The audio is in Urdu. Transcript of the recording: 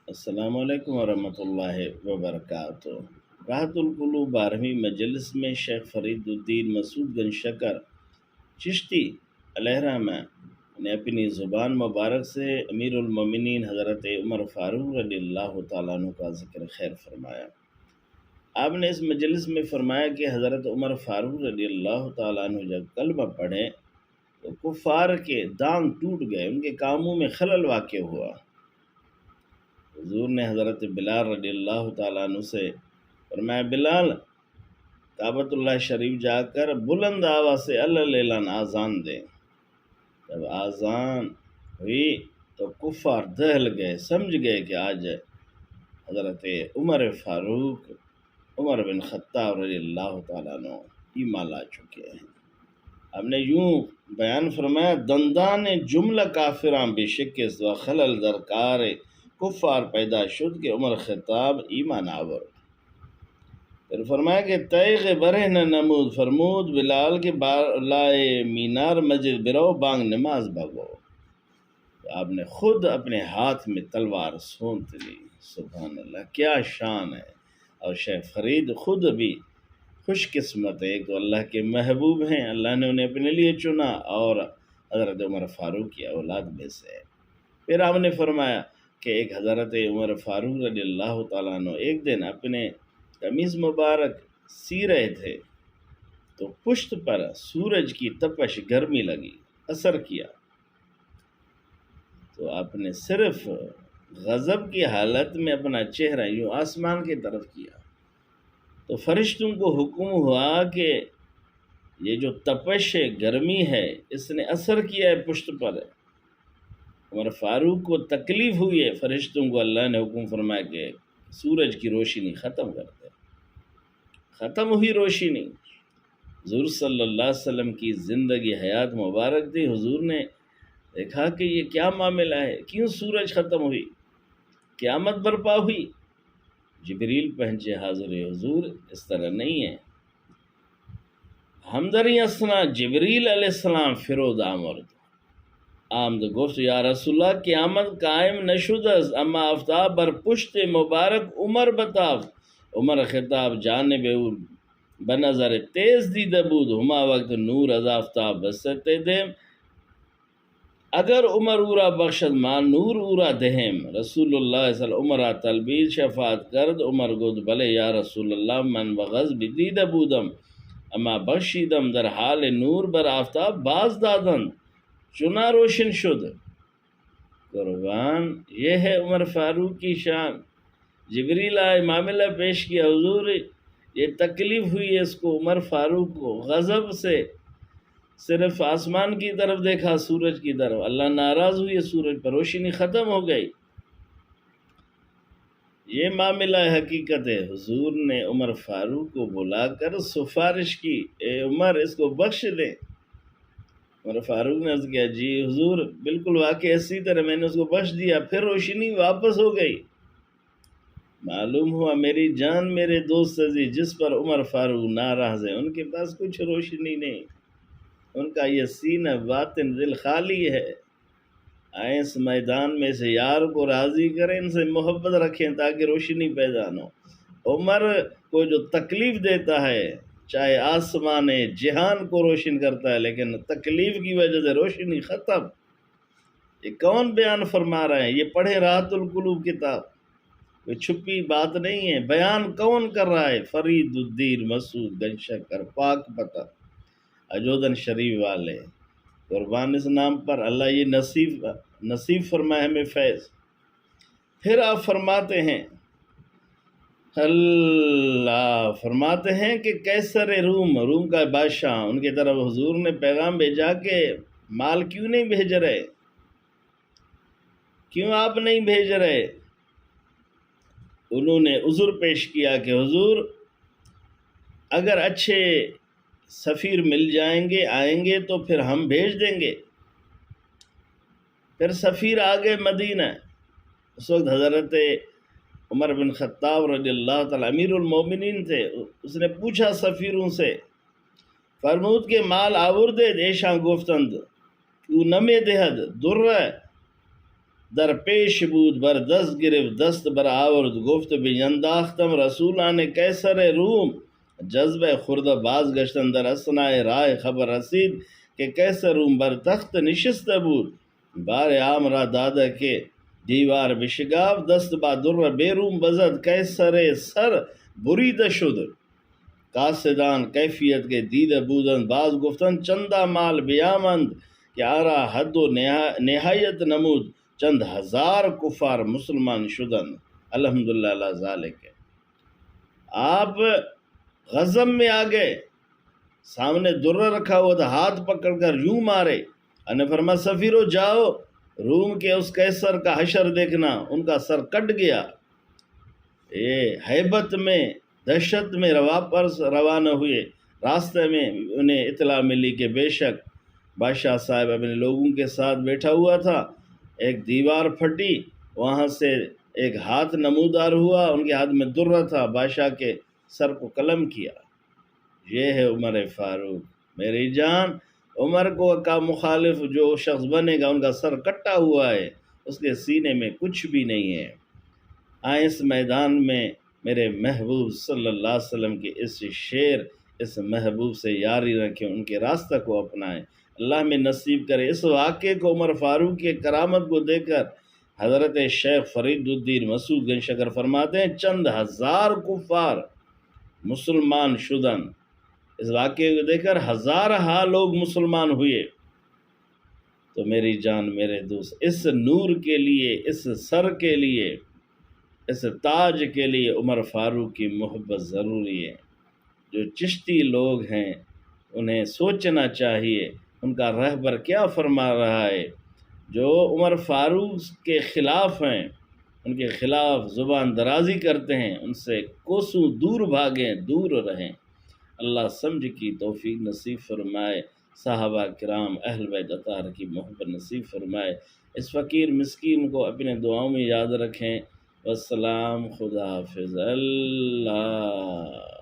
السلام علیکم ورحمۃ اللہ وبرکاتہ۔ راحت القلوب 12ویں مجلس میں شیخ فرید الدین مسعود گنج شکر چشتی علیہ رحمہ نے اپنی زبان مبارک سے امیر المومنین حضرت عمر فاروق رضی اللہ تعالیٰ عنہ کا ذکر خیر فرمایا۔ آپ نے اس مجلس میں فرمایا کہ حضرت عمر فاروق رضی اللہ تعالیٰ عنہ جب کلمہ پڑھے تو کفار کے دانت ٹوٹ گئے، ان کے کاموں میں خلل واقع ہوا۔ حضور نے حضرت بلال رضی اللہ تعالیٰ عنہ سے فرمایا، بلال کعبۃ اللہ شریف جا کر بلند آواز سے اللہ لیلان آذان دیں۔ جب آذان ہوئی تو کفار دہل گئے، سمجھ گئے کہ آج حضرت عمر فاروق عمر بن خطاب رضی اللہ تعالیٰ عنہ ایمان لا چکے ہیں۔ ہم نے یوں بیان فرمایا، دندان جملہ کافراں بے شک و خلل درکار کفار پیدا شد کہ عمر خطاب ایمان آور۔ پھر فرمایا کہ تیغ برہ نہ نمود فرمود بلال کے بالائے مینار مسجد برو بانگ نماز بھگو۔ آپ نے خود اپنے ہاتھ میں تلوار سونت لی۔ سبحان اللہ، کیا شان ہے۔ اور شیخ فرید خود بھی خوش قسمت ہے، ایک تو اللہ کے محبوب ہیں، اللہ نے انہیں اپنے لیے چنا، اور حضرت عمر فاروق کی اولاد میں سے۔ پھر آپ نے فرمایا کہ ایک حضرت عمر فاروق رضی اللہ تعالیٰ عنہ ایک دن اپنے قمیض مبارک سی رہے تھے تو پشت پر سورج کی تپش گرمی لگی، اثر کیا، تو آپ نے صرف غضب کی حالت میں اپنا چہرہ یوں آسمان کی طرف کیا تو فرشتوں کو حکم ہوا کہ یہ جو تپش گرمی ہے اس نے اثر کیا ہے پشت پر۔ عمر فاروق کو تکلیف ہوئی ہے، فرشتوں کو اللہ نے حکم فرمایا کہ سورج کی روشنی ختم کر دے۔ ختم ہوئی روشنی۔ حضور صلی اللہ علیہ وسلم کی زندگی حیات مبارک تھی، حضور نے دیکھا کہ یہ کیا معاملہ ہے، کیوں سورج ختم ہوئی، قیامت برپا ہوئی۔ جبریل پہنچے، حاضر حضور اس طرح نہیں ہے، ہمدری اسنا جبریل علیہ السلام فرود آمرد آمد گفت یا رسول اللہ قیامت قائم نشد است، اما آفتاب بر پشت مبارک عمر بتاف۔ عمر خطاب جانب او بنظر تیز دیده بود، ہما وقت نور از آفتاب بسته دیم، اگر عمر او را بخشد ما نور او را دهم۔ رسول اللہ صلی اللہ علیہ وسلم عمر را تلبیس شفاعت کرد، عمر گفت بله یا رسول اللہ من بغضب دیده بودم، اما بخشیدم در حال نور بر آفتاب باز دادند، چنا روشن شد۔ قربان، یہ ہے عمر فاروق کی شان۔ جبریل آئے، معاملہ پیش کیا، حضور یہ تکلیف ہوئی ہے اس کو، عمر فاروق کو، غضب سے صرف آسمان کی طرف دیکھا، سورج کی طرف، اللہ ناراض ہوئی، سورج پر روشنی ختم ہو گئی۔ یہ معاملہ حقیقت ہے۔ حضور نے عمر فاروق کو بلا کر سفارش کی، اے عمر اس کو بخش دیں۔ عمر فاروق نے عرض کیا، جی حضور بالکل واقعی اسی طرح میں نے اس کو بخش دیا، پھر روشنی واپس ہو گئی۔ معلوم ہوا میری جان میرے دوست عزیز جس پر عمر فاروق ناراض ہیں، ان کے پاس کچھ روشنی نہیں، ان کا یہ سینہ باطن دل خالی ہے۔ آئیں اس میدان میں سے یار کو راضی کریں، ان سے محبت رکھیں تاکہ روشنی پیدا نہ ہو۔ عمر کو جو تکلیف دیتا ہے، چاہے آسمان جہان کو روشن کرتا ہے، لیکن تکلیف کی وجہ سے روشنی ختم۔ یہ کون بیان فرما رہے ہیں؟ یہ پڑھے راحت القلوب کتاب، کوئی چھپی بات نہیں ہے۔ بیان کون کر رہا ہے؟ فرید الدین مسعود گنج شکر، پاک پتہ، اجودن شریف والے۔ قربان اس نام پر، اللہ یہ نصیب فرمائے ہمیں فیض۔ پھر آپ فرماتے ہیں، اللہ فرماتے ہیں کہ کیسر روم کا بادشاہ، ان کی طرف حضور نے پیغام بھیجا کہ مال کیوں نہیں بھیج رہے، کیوں آپ نہیں بھیج رہے؟ انہوں نے عذر پیش کیا کہ حضور اگر اچھے سفیر مل جائیں گے، آئیں گے تو پھر ہم بھیج دیں گے۔ پھر سفیر آ گئے مدینہ۔ اس وقت حضرت عمر بن خطاب رضی اللہ تعالی امیر المومنین تھے۔ اس نے پوچھا سفیروں سے، فرمود کہ مال آوردے ایشاں گفتند تو نمی دہد در در پیش بود بر دست گرفت دست بر آورد گفت بینداختم رسولان کیسر روم. جذبه خورده بازگشتن در اثناء راه خبر رسید که کیسر روم بر تخت نشسته بود. بار عام را داده که دیوار بشگاف دست با در بیرون بزد کیسر سر بریده شد. قاصدان کیفیت کے دیده بودند. بعض گفتند چندا مال بیامند که آرا حد و نهایت نمود. چند ہزار کفار مسلمان شدند. الحمدللہ علی ذالک. آپ غضب میں آ گئے، سامنے درہ رکھا ہوا تھا، ہاتھ پکڑ کر یوں مارے. نے فرمایا سفیرو جاؤ روم کے اس قیصر کا حشر دیکھنا، ان کا سر کٹ گیا. یہ ہیبت میں دہشت میں واپس روانہ ہوئے. راستے میں انہیں اطلاع ملی کہ بے شک بادشاہ صاحب اپنے لوگوں کے ساتھ بیٹھا ہوا تھا. ایک دیوار پھٹی، وہاں سے ایک ہاتھ نمودار ہوا، ان کے ہاتھ میں درہ تھا، بادشاہ کے سر کو قلم کیا. یہ ہے عمر فاروق. میری جان، عمر کو کا مخالف جو شخص بنے گا ان کا سر کٹا ہوا ہے، اس کے سینے میں کچھ بھی نہیں ہے. آئیں اس میدان میں میرے محبوب صلی اللہ علیہ وسلم کے اس شعر، اس محبوب سے یاری رکھیں، ان کے راستہ کو اپنائیں. اللہ میں نصیب کرے. اس واقعے کو عمر فاروق کے کرامت کو دیکھ کر حضرت شیخ فرید الدین مسعود گنج شکر فرماتے ہیں چند ہزار کفار مسلمان شدن. اس واقعے کو دیکھ کر ہزارہا لوگ مسلمان ہوئے. تو میری جان، میرے دوست، اس نور کے لیے، اس سر کے لیے، اس تاج کے لیے عمر فاروق کی محبت ضروری ہے. جو چشتی لوگ ہیں انہیں سوچنا چاہیے ان کا رہبر کیا فرما رہا ہے. جو عمر فاروق کے خلاف ہیں، ان کے خلاف زبان درازی کرتے ہیں، ان سے کوسوں دور بھاگیں، دور رہیں. اللہ سمجھ کی توفیق نصیب فرمائے. صحابہ کرام اہل بیت اطہار کی محبت نصیب فرمائے. اس فقیر مسکین کو اپنے دعاؤں میں یاد رکھیں. والسلام. خدا حافظ. اللہ